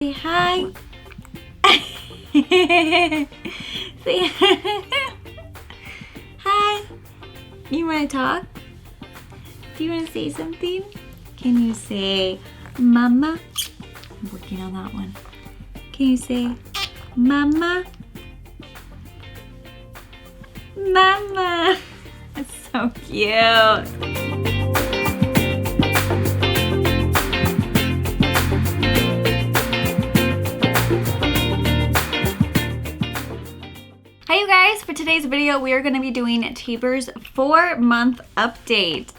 Say hi. Say hi. You want to talk? Do you want to say something? Can you say mama? I'm working on that one. Can you say mama? Mama. That's so cute. Hi you guys, for today's video we are going to be doing Tabor's 4-month update.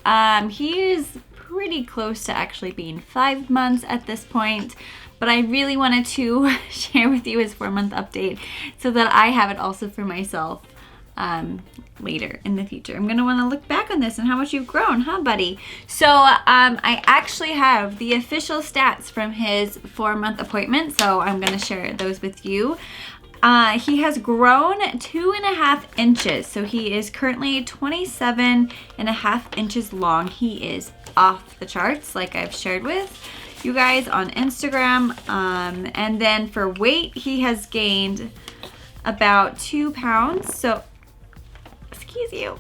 He's pretty close to actually being 5 months at this point, but I really wanted to share with you his 4-month update so that I have it also for myself later in the future. I'm going to want to look back on this and how much you've grown, huh buddy? So I actually have the official stats from his 4-month appointment, so I'm going to share those with you. He has grown 2.5 inches, so he is currently 27.5 inches long. He is off the charts, like I've shared with you guys on Instagram. And then for weight, he has gained about 2 pounds. So, excuse you.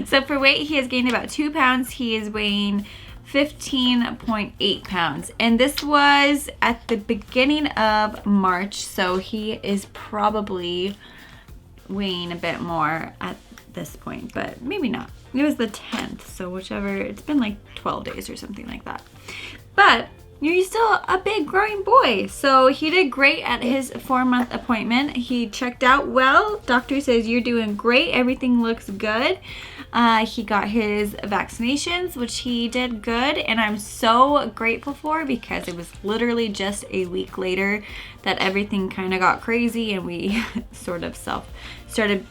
So for weight, he has gained about 2 pounds. He is weighing 15.8 pounds, and this was at the beginning of March, so he is probably weighing a bit more at this point, but maybe not. It was the 10th, so whichever, it's been like 12 days or something like that. But you're still a big growing boy, so he did great at his 4-month appointment. He checked out well. Doctor says you're doing great, everything looks good. He got his vaccinations, which he did good, and I'm so grateful for, because it was literally just a week later that everything kind of got crazy and we sort of started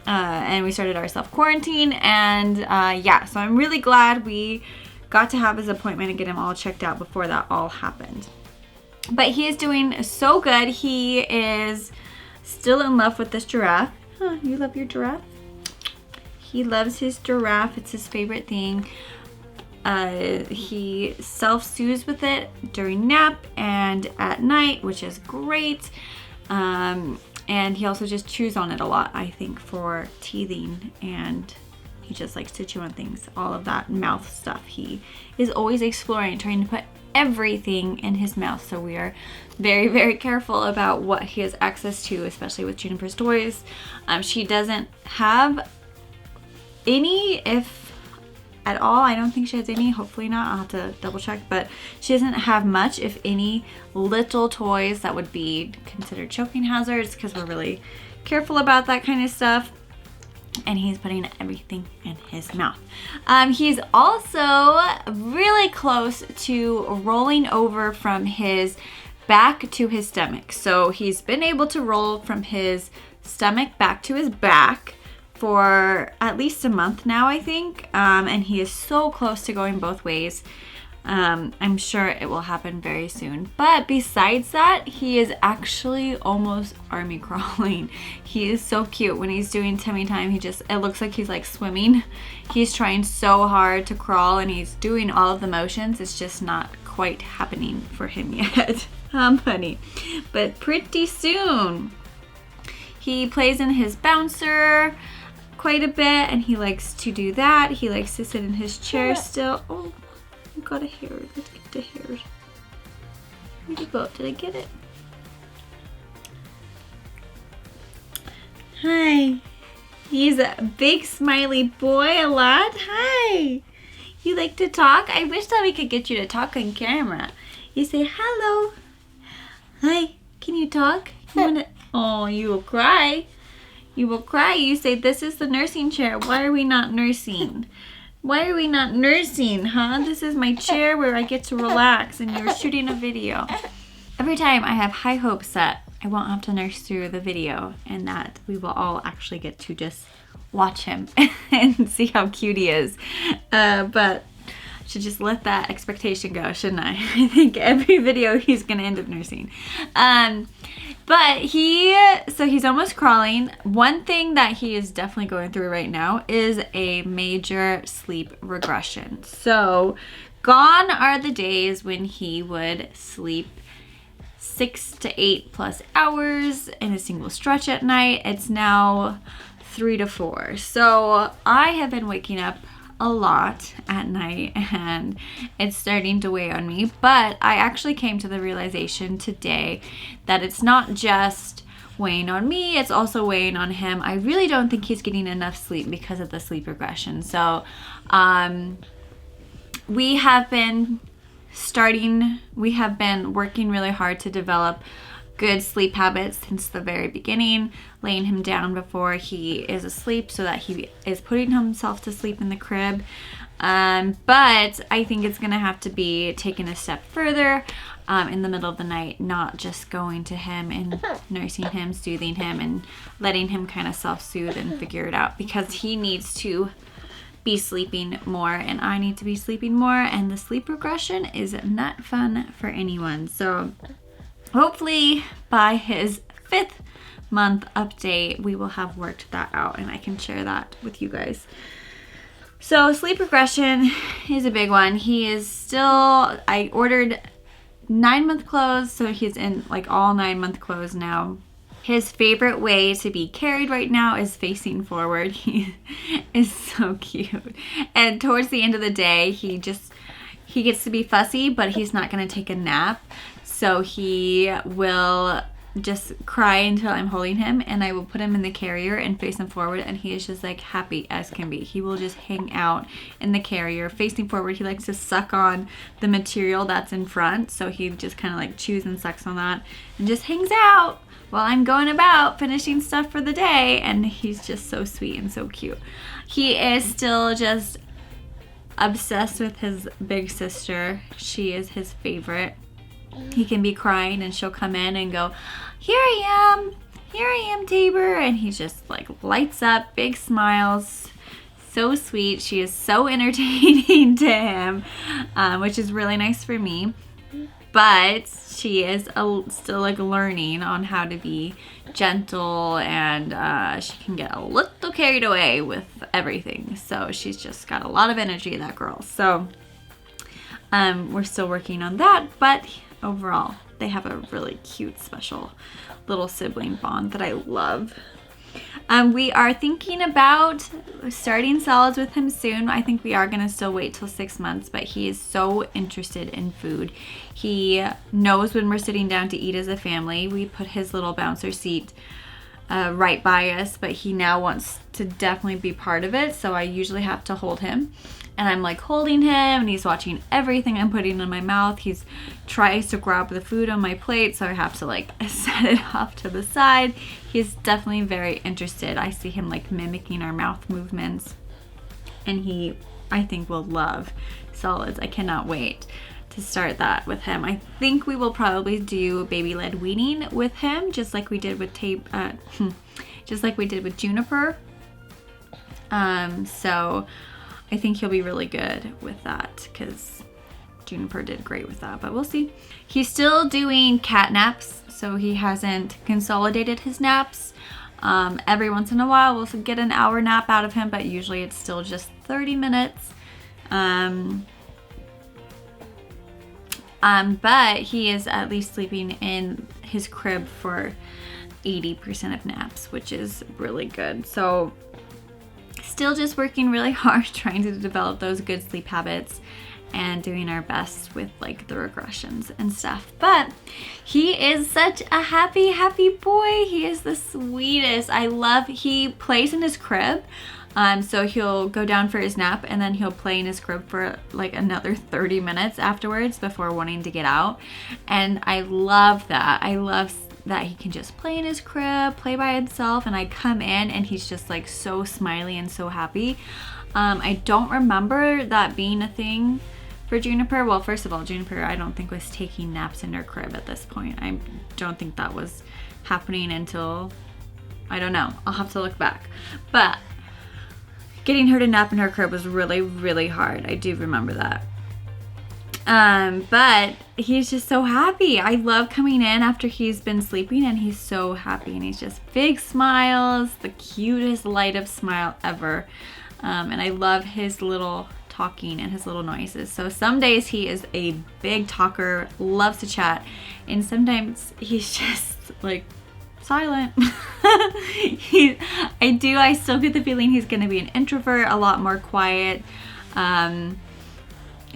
our self-quarantine, and yeah, so I'm really glad we got to have his appointment and get him all checked out before that all happened. But he is doing so good. He is still in love with this giraffe. Huh, you love your giraffe? He loves his giraffe. It's his favorite thing. He self-soothes with it during nap and at night, which is great. And he also just chews on it a lot, I think, for teething, and he just likes to chew on things, all of that mouth stuff. He is always exploring, trying to put everything in his mouth, so we are very, very careful about what he has access to, especially with Juniper's toys. She doesn't have any, if at all. I don't think she has any, hopefully not, I'll have to double check, but she doesn't have much, if any, little toys that would be considered choking hazards, because we're really careful about that kind of stuff. And he's putting everything in his mouth. He's also really close to rolling over from his back to his stomach. So he's been able to roll from his stomach back to his back for at least a month now, I think. And he is so close to going both ways. I'm sure it will happen very soon. But besides that, he is actually almost army crawling. He is so cute when he's doing tummy time. It looks like he's like swimming. He's trying so hard to crawl, and he's doing all of the motions. It's just not quite happening for him yet. Honey. But pretty soon. He plays in his bouncer quite a bit, and he likes to do that. He likes to sit in his chair still. Oh, I got a hair. Let's get the hairs. Where'd it go? Did I get it? Hi. He's a big smiley boy a lot. Hi. You like to talk? I wish that we could get you to talk on camera. You say hello. Hi. Can you talk? You wanna... Oh, you will cry. You will cry. You say, this is the nursing chair. Why are we not nursing? Why are we not nursing, huh? This is my chair where I get to relax, and you're shooting a video. Every time I have high hopes that I won't have to nurse through the video, and that we will all actually get to just watch him and see how cute he is. But I should just let that expectation go, shouldn't I? I think every video he's gonna end up nursing. But he's almost crawling. One thing that he is definitely going through right now is a major sleep regression. So Gone are the days when he would sleep 6 to 8 plus hours in a single stretch at night. It's now 3 to 4. So I have been waking up a lot at night and it's starting to weigh on me. But I actually came to the realization today that it's not just weighing on me, it's also weighing on him. I really don't think he's getting enough sleep because of the sleep regression. So we have been working really hard to develop good sleep habits since the very beginning, laying him down before he is asleep so that he is putting himself to sleep in the crib. But I think it's gonna have to be taken a step further in the middle of the night, not just going to him and nursing him, soothing him, and letting him kind of self-soothe and figure it out, because he needs to be sleeping more and I need to be sleeping more, and the sleep regression is not fun for anyone. So hopefully by his 5th month update we will have worked that out and I can share that with you guys. So sleep regression is a big one. He is still, I ordered 9-month clothes, so he's in like all 9-month clothes now. His favorite way to be carried right now is facing forward. He is so cute. And towards the end of the day, he gets to be fussy, but he's not going to take a nap. So he will just cry until I'm holding him, and I will put him in the carrier and face him forward, and he is just like happy as can be. He will just hang out in the carrier facing forward. He likes to suck on the material that's in front, so he just kind of like chews and sucks on that and just hangs out while I'm going about finishing stuff for the day, and he's just so sweet and so cute. He is still just obsessed with his big sister. She is his favorite. He can be crying and she'll come in and go, here I am, Tabor, and he just like lights up, big smiles, so sweet. She is so entertaining to him, which is really nice for me. But she is still like learning on how to be gentle, and she can get a little carried away with everything. So she's just got a lot of energy, that girl. So we're still working on that, but overall they have a really cute, special little sibling bond that I love. We are thinking about starting solids with him soon. I think we are going to still wait till 6 months, but he is so interested in food. He knows when we're sitting down to eat as a family. We put his little bouncer seat right by us, but he now wants to definitely be part of it, so I usually have to hold him. And I'm like holding him, and he's watching everything I'm putting in my mouth. He tries to grab the food on my plate, so I have to like set it off to the side. He's definitely very interested. I see him like mimicking our mouth movements, and he, I think, will love solids. I cannot wait to start that with him. I think we will probably do baby-led weaning with him, just like we did with Juniper. So I think he'll be really good with that because Juniper did great with that, but we'll see. He's still doing cat naps, so he hasn't consolidated his naps. Every once in a while we'll get an hour nap out of him, but usually it's still just 30 minutes. But he is at least sleeping in his crib for 80% of naps, which is really good. So still just working really hard trying to develop those good sleep habits and doing our best with like the regressions and stuff. But he is such a happy boy. He is the sweetest. He plays in his crib. So he'll go down for his nap and then he'll play in his crib for like another 30 minutes afterwards before wanting to get out. And I love that. I love that he can just play in his crib, play by himself, and I come in and he's just like so smiley and so happy. I don't remember that being a thing for Juniper. Well, first of all, Juniper I don't think was taking naps in her crib at this point. I don't think that was happening until, I don't know, I'll have to look back. But getting her to nap in her crib was really, really hard. I do remember that. But he's just so happy. I love coming in after he's been sleeping and he's so happy, and he's just big smiles, the cutest light up smile ever. And I love his little talking and his little noises. So some days he is a big talker, loves to chat, and sometimes he's just like silent. I still get the feeling he's going to be an introvert, a lot more quiet.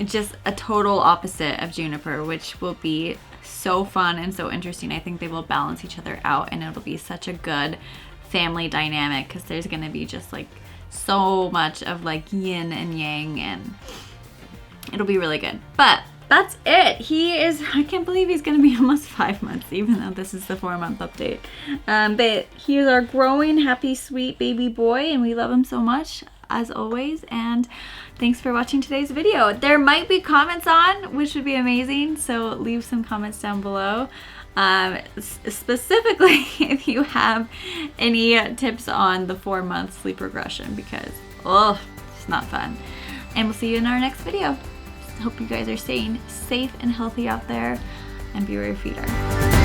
Just a total opposite of Juniper, which will be so fun and so interesting. I think they will balance each other out, and it'll be such a good family dynamic because there's going to be just like so much of like yin and yang, and it'll be really good. But that's it. I can't believe he's going to be almost 5 months, even though this is the 4-month update. But he is our growing, happy, sweet baby boy, and we love him so much, as always. And thanks for watching today's video. There might be comments on, which would be amazing, so leave some comments down below. Specifically, if you have any tips on the 4-month sleep regression, because, oh, it's not fun. And we'll see you in our next video. Hope you guys are staying safe and healthy out there, and beware your feeder.